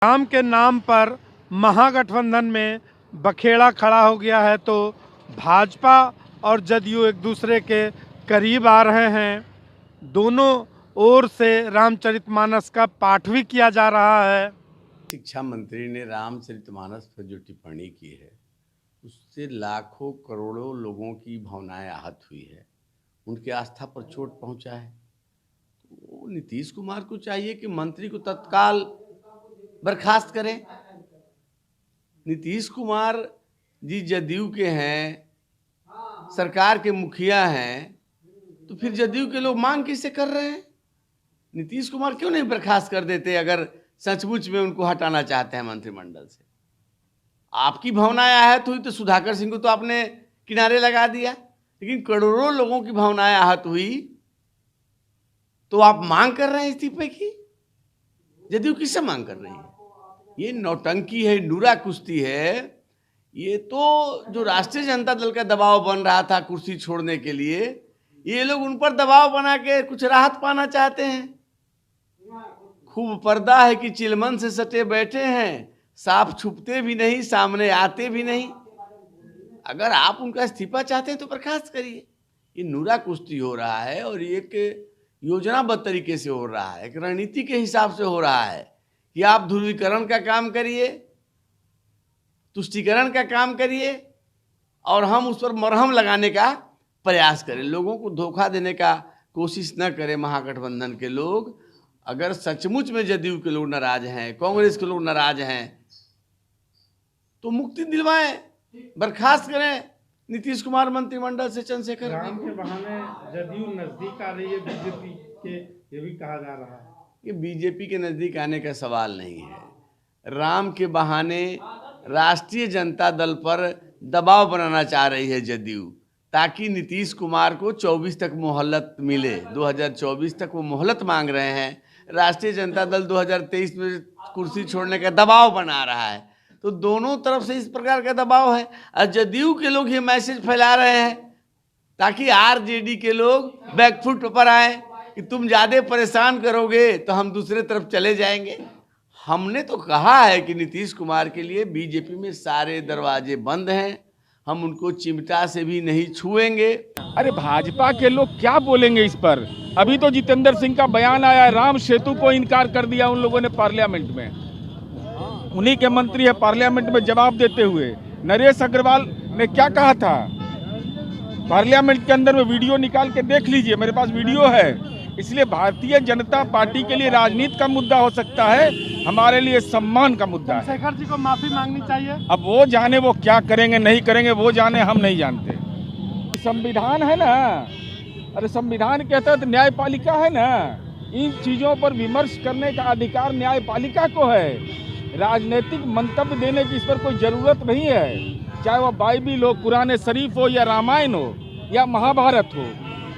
राम के नाम पर महागठबंधन में बखेड़ा खड़ा हो गया है, तो भाजपा और जदयू एक दूसरे के करीब आ रहे हैं। दोनों ओर से रामचरितमानस का पाठ भी किया जा रहा है। शिक्षा मंत्री ने रामचरितमानस पर जो टिप्पणी की है उससे लाखों करोड़ों लोगों की भावनाएं आहत हुई है, उनकी आस्था पर चोट पहुंचा है। तो नीतीश कुमार को चाहिए कि मंत्री को तत्काल बर्खास्त करें। नीतीश कुमार जी जदयू के हैं, सरकार के मुखिया हैं, तो फिर जदयू के लोग मांग किससे कर रहे हैं? नीतीश कुमार क्यों नहीं बर्खास्त कर देते अगर सचमुच में उनको हटाना चाहते हैं मंत्रिमंडल से? आपकी भावनाएं आहत हुई तो सुधाकर सिंह को तो आपने किनारे लगा दिया, लेकिन करोड़ों लोगों की भावनाएं आहत हुई तो आप मांग कर रहे हैं इस्तीफे की। जदयू किससे मांग कर रही है? ये नौटंकी है, नूरा कुश्ती है। ये तो जो राष्ट्रीय जनता दल का दबाव बन रहा था कुर्सी छोड़ने के लिए, ये लोग उन पर दबाव बना के कुछ राहत पाना चाहते हैं। खूब पर्दा है कि चिलमन से सटे बैठे हैं, साफ छुपते भी नहीं, सामने आते भी नहीं। अगर आप उनका इस्तीफा चाहते हैं तो बर्खास्त करिए। ये नूरा कुश्ती हो रहा है और ये एक योजनाबद्ध तरीके से हो रहा है, एक रणनीति के हिसाब से हो रहा है कि आप ध्रुवीकरण का काम करिए, तुष्टीकरण का काम करिए और हम उस पर मरहम लगाने का प्रयास करें। लोगों को धोखा देने का कोशिश न करें महागठबंधन के लोग। अगर सचमुच में जदयू के लोग नाराज हैं, कांग्रेस के लोग नाराज हैं, तो मुक्ति दिलवाएं, बर्खास्त करें नीतीश कुमार मंत्रिमंडल से चंद्रशेखर। राम के बहाने जदयू नजदीक आ रही है बीजेपी के, ये भी कहा जा रहा है कि बीजेपी के नजदीक आने का सवाल नहीं है। राम के बहाने राष्ट्रीय जनता दल पर दबाव बनाना चाह रही है जदयू, ताकि नीतीश कुमार को 24 तक मोहलत मिले। 2024 तक वो मोहलत मांग रहे हैं। राष्ट्रीय जनता दल 2023 में कुर्सी छोड़ने का दबाव बना रहा है। तो दोनों तरफ से इस प्रकार का दबाव है और जदयू के लोग ये मैसेज फैला रहे हैं ताकि आरजेडी के लोग बैकफुट पर आए कि तुम ज़्यादा परेशान करोगे तो हम दूसरे तरफ चले जाएंगे। हमने तो कहा है कि नीतीश कुमार के लिए बीजेपी में सारे दरवाजे बंद हैं, हम उनको चिमटा से भी नहीं छुएंगे। अरे भाजपा के लोग क्या बोलेंगे इस पर? अभी तो जितेंद्र सिंह का बयान आया, राम सेतु को इनकार कर दिया उन लोगों ने पार्लियामेंट में। उन्हीं के मंत्री है पार्लियामेंट में जवाब देते हुए। नरेश अग्रवाल ने क्या कहा था पार्लियामेंट के अंदर में, वीडियो निकाल के देख लीजिए, मेरे पास वीडियो है। इसलिए भारतीय जनता पार्टी के लिए राजनीति का मुद्दा हो सकता है, हमारे लिए सम्मान का मुद्दा है। चंद्रशेखर जी को माफी मांगनी चाहिए। अब वो जाने वो क्या करेंगे नहीं करेंगे, वो जाने, हम नहीं जानते। संविधान है ना, अरे संविधान के तहत न्यायपालिका है ना, इन चीज़ों पर विमर्श करने का अधिकार न्यायपालिका को है। राजनीतिक मंतव्य देने की इस पर कोई ज़रूरत नहीं है। चाहे वह बाइबिल हो, कुरान शरीफ हो, या रामायण हो, या महाभारत हो,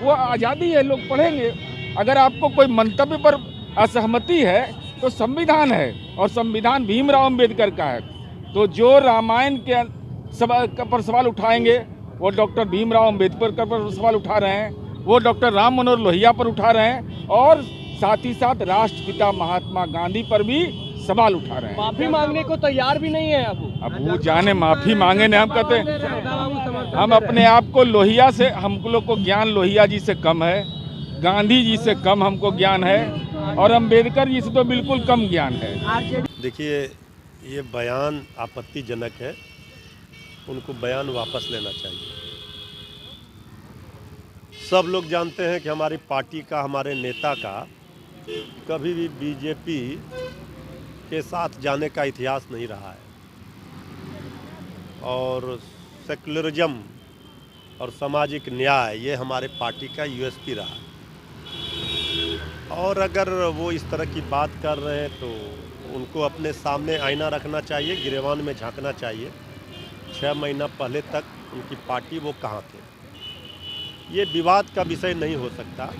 वो आज़ादी है, लोग पढ़ेंगे। अगर आपको कोई मंतव्य पर असहमति है तो संविधान है, और संविधान भीमराव अंबेडकर का है। तो जो रामायण के पर सवाल उठाएंगे वो डॉक्टर भीमराव अंबेडकर पर सवाल उठा रहे हैं, वो डॉक्टर राम मनोहर लोहिया पर उठा रहे हैं, और साथ ही साथ राष्ट्रपिता महात्मा गांधी पर भी सवाल उठा रहे हैं। माफी मांगने को तैयार भी नहीं है अब वो जाने माफी मांगे ने, हम कहते हैं हम अपने आप को लोहिया से, हम लोग को ज्ञान लोहिया जी से कम है, गांधी जी से कम हमको ज्ञान है, और अंबेडकर जी से तो बिल्कुल कम ज्ञान है। देखिए, ये बयान आपत्तिजनक है, उनको बयान वापस लेना चाहिए। सब लोग जानते हैं कि हमारी पार्टी का, हमारे नेता का कभी भी बीजेपी के साथ जाने का इतिहास नहीं रहा है, और सेकुलरिज्म और सामाजिक न्याय ये हमारे पार्टी का यूएसपी रहा है। और अगर वो इस तरह की बात कर रहे हैं तो उनको अपने सामने आईना रखना चाहिए, गिरेबान में झांकना चाहिए। 6 महीना पहले तक उनकी पार्टी वो कहाँ थे? ये विवाद का विषय नहीं हो सकता।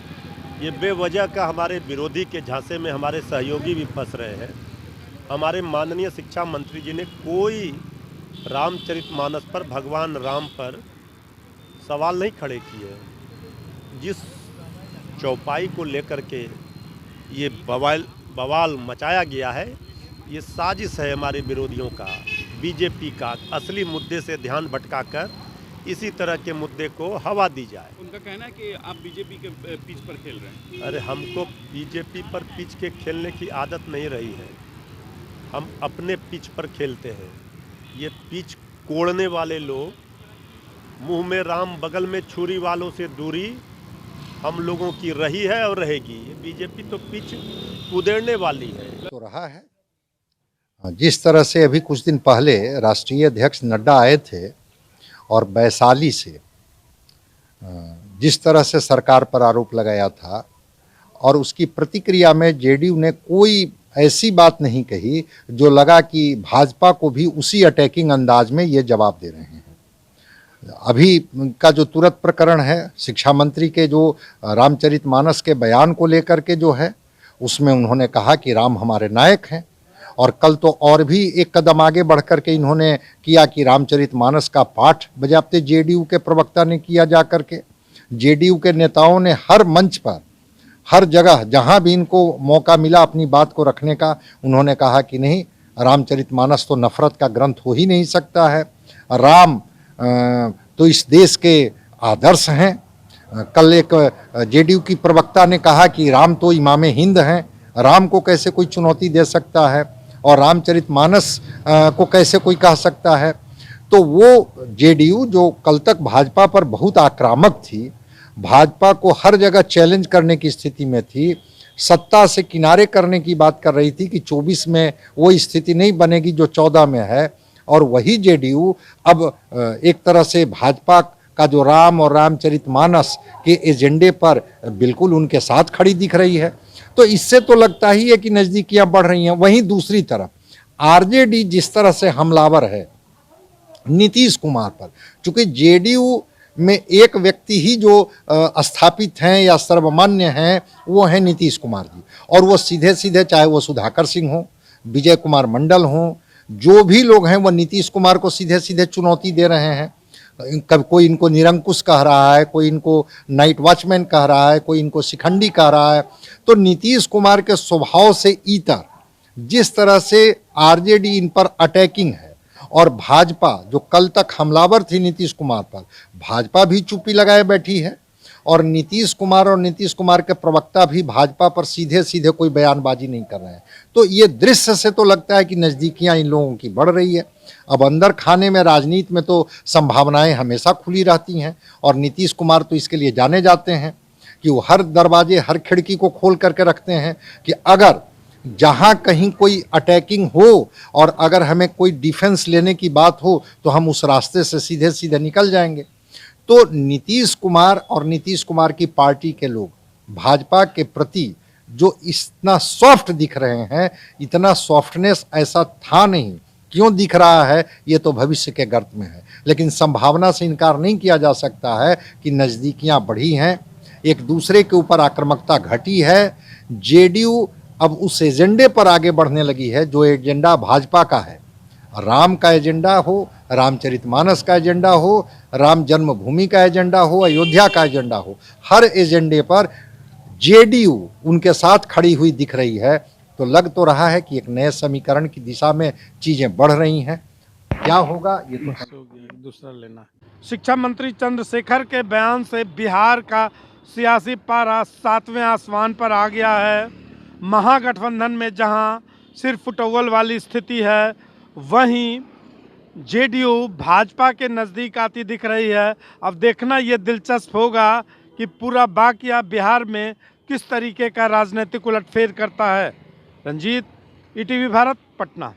ये बेवजह का हमारे विरोधी के झांसे में हमारे सहयोगी भी फंस रहे हैं। हमारे माननीय शिक्षा मंत्री जी ने कोई रामचरितमानस पर, भगवान राम पर सवाल नहीं खड़े किए। जिस चौपाई को लेकर के ये बवाल मचाया गया है, ये साजिश है हमारे विरोधियों का, बीजेपी का, असली मुद्दे से ध्यान भटकाकर इसी तरह के मुद्दे को हवा दी जाए। उनका कहना है कि आप बीजेपी के पिच पर खेल रहे हैं। अरे हमको बीजेपी पर पिच के खेलने की आदत नहीं रही है, हम अपने पिच पर खेलते हैं। ये पिच कोड़ने वाले लोग, मुंह में राम बगल में छुरी वालों से दूरी हम लोगों की रही है और रहेगी। ये बीजेपी तो पिच उधेड़ने वाली है। तो रहा है जिस तरह से अभी कुछ दिन पहले राष्ट्रीय अध्यक्ष नड्डा आए थे और वैशाली से जिस तरह से सरकार पर आरोप लगाया था, और उसकी प्रतिक्रिया में जेडीयू ने कोई ऐसी बात नहीं कही जो लगा कि भाजपा को भी उसी अटैकिंग अंदाज में ये जवाब दे रहे हैं। अभी का जो तुरंत प्रकरण है शिक्षा मंत्री के जो रामचरितमानस के बयान को लेकर के जो है, उसमें उन्होंने कहा कि राम हमारे नायक हैं, और कल तो और भी एक कदम आगे बढ़ कर के इन्होंने किया कि रामचरितमानस का पाठ बजाते जेडीयू के प्रवक्ता ने किया जा कर के। जेडीयू के नेताओं ने हर मंच पर, हर जगह जहां भी इनको मौका मिला अपनी बात को रखने का, उन्होंने कहा कि नहीं, रामचरितमानस तो नफरत का ग्रंथ हो ही नहीं सकता है, राम तो इस देश के आदर्श हैं। कल एक जेडीयू की प्रवक्ता ने कहा कि राम तो इमाम हिंद हैं, राम को कैसे कोई चुनौती दे सकता है और रामचरितमानस को कैसे कोई कह सकता है। तो वो जेडीयू जो कल तक भाजपा पर बहुत आक्रामक थी, भाजपा को हर जगह चैलेंज करने की स्थिति में थी, सत्ता से किनारे करने की बात कर रही थी कि 24 में वो स्थिति नहीं बनेगी जो 14 में है, और वही जेडीयू अब एक तरह से भाजपा का जो राम और रामचरितमानस के एजेंडे पर बिल्कुल उनके साथ खड़ी दिख रही है। तो इससे तो लगता ही है कि नज़दीकियां बढ़ रही हैं। वहीं दूसरी तरफ आरजेडी जिस तरह से हमलावर है नीतीश कुमार पर, चूंकि जेडीयू में एक व्यक्ति ही जो स्थापित हैं या सर्वमान्य हैं वो हैं नीतीश कुमार जी, और वो सीधे सीधे, चाहे वो सुधाकर सिंह हो, विजय कुमार मंडल हो, जो भी लोग हैं वो नीतीश कुमार को सीधे सीधे चुनौती दे रहे हैं। कभी कोई इनको निरंकुश कह रहा है, कोई इनको नाइट वॉचमैन कह रहा है, कोई इनको शिखंडी कह रहा है। तो नीतीश कुमार के स्वभाव से इतर जिस तरह से आरजेडी इन पर अटैकिंग है, और भाजपा जो कल तक हमलावर थी नीतीश कुमार पर, भाजपा भी चुप्पी लगाए बैठी है, और नीतीश कुमार के प्रवक्ता भी भाजपा पर सीधे सीधे कोई बयानबाजी नहीं कर रहे हैं। तो ये दृश्य से तो लगता है कि नज़दीकियां इन लोगों की बढ़ रही है। अब अंदर खाने में, राजनीति में तो संभावनाएं हमेशा खुली रहती हैं, और नीतीश कुमार तो इसके लिए जाने जाते हैं कि वो हर दरवाजे, हर खिड़की को खोल करके रखते हैं कि अगर जहां कहीं कोई अटैकिंग हो और अगर हमें कोई डिफेंस लेने की बात हो तो हम उस रास्ते से सीधे सीधे निकल जाएंगे। तो नीतीश कुमार और नीतीश कुमार की पार्टी के लोग भाजपा के प्रति जो इतना सॉफ्ट दिख रहे हैं, इतना सॉफ्टनेस ऐसा था नहीं। क्यों दिख रहा है ये तो भविष्य के गर्त में है, लेकिन संभावना से इनकार नहीं किया जा सकता है कि नज़दीकियां बढ़ी हैं, एक दूसरे के ऊपर आक्रामकता घटी है। जेडीयू अब उस एजेंडे पर आगे बढ़ने लगी है जो एजेंडा भाजपा का है। राम का एजेंडा हो, रामचरितमानस का एजेंडा हो, राम जन्मभूमि का एजेंडा हो, अयोध्या का एजेंडा हो, हर एजेंडे पर जेडीयू उनके साथ खड़ी हुई दिख रही है। तो लग तो रहा है कि एक नए समीकरण की दिशा में चीज़ें बढ़ रही हैं। क्या होगा ये तो दूसरा लेना। शिक्षा मंत्री चंद्रशेखर के बयान से बिहार का सियासी पारा 7वें आसमान पर आ गया है। महागठबंधन में जहां सिर्फ फुटबॉल वाली स्थिति है, वहीं जेडीयू भाजपा के नज़दीक आती दिख रही है। अब देखना ये दिलचस्प होगा कि पूरा बाकिया बिहार में किस तरीके का राजनीतिक उलटफेर करता है। रंजीत, ईटीवी भारत, पटना।